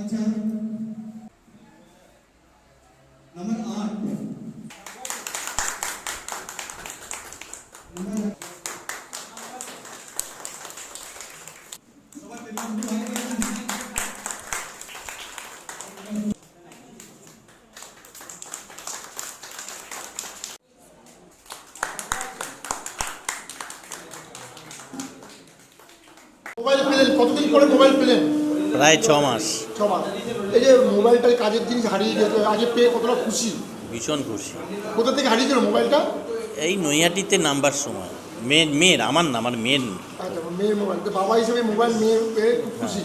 अच्छा number 8 mobile পেলেন কতদিন পরে মোবাইল পেলেন? প্রায় 6 মাস। 6 মাস। এই যে মোবাইলটার কাজের জিনিস হারিয়ে গেছে, আগে পেয়ে কতটা খুশি? ভীষণ খুশি। কোথা থেকে হারিয়েছিল মোবাইলটা? এই নৈহাটিতে নাম্বার সময় মেয়ের আমার না, আমার মেয়ের। আচ্ছা, মেয়ের মোবাইল। তো বাবা হিসেবে মোবাইল মেয়ে পেয়ে খুব খুশি।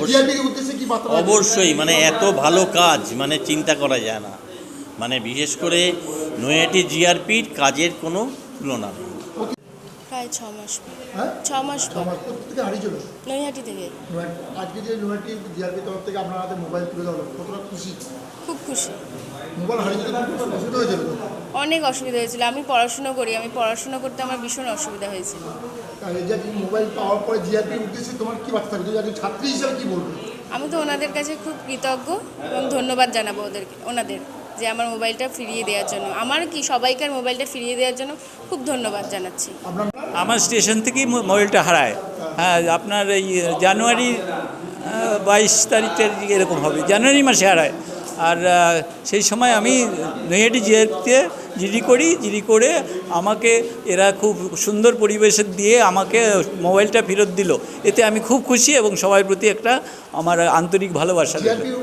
জিআরপি কে উদ্দেশ্যে কি বার্তা? অবশ্যই, মানে এত ভালো কাজ মানে চিন্তা করা যায় না। মানে বিশেষ করে নৈহাটি জিআরপির কাজের কোনো তুলনা নেই। প্রায় 6 মাস। হ্যাঁ 6 মাস 6 মাস। কোথা থেকে হারিয়েছিল? নৈহাটি থেকে। আজকে যে নৈহাটি জিআরপি তরফ থেকে আপনার হাতে মোবাইল তুলে দেওয়া হলো, কতটা খুশি? খুব খুশি। মোবাইল হারিয়ে যেতে খুব অসুবিধা হয়েছিল তো? অনেক অসুবিধা হয়েছিল। আমি পড়াশুনো করতে আমার ভীষণ অসুবিধা হয়েছিল। আর এই যে মোবাইল পাওয়ার পরে জিআরপির উদ্দেশ্যে তোমার কি বার্তা থাকবে? একজন ছাত্রী হিসেবে কি বলবে? আমি তো ওনাদের কাছে খুব কৃতজ্ঞ এবং ধন্যবাদ জানাবো ওনাদের যে আমার মোবাইলটা ফিরিয়ে দেওয়ার জন্য, আমার কি সবাইকার মোবাইলটা ফিরিয়ে দেওয়ার জন্য খুব ধন্যবাদ জানাচ্ছি। আমার স্টেশন থেকেই মোবাইলটা হারায়। হ্যাঁ, আপনার এই জানুয়ারি 22 তারিখের এরকম হবে, জানুয়ারি মাসে হারায়। আর সেই সময় আমি নৈহাটি জিআরপিতে জিডি করে আমাকে এরা খুব সুন্দর পরিবেশে দিয়ে আমাকে মোবাইলটা ফেরত দিল। এতে আমি খুব খুশি এবং সবার প্রতি একটা আমার আন্তরিক ভালোবাসা। জিআরপির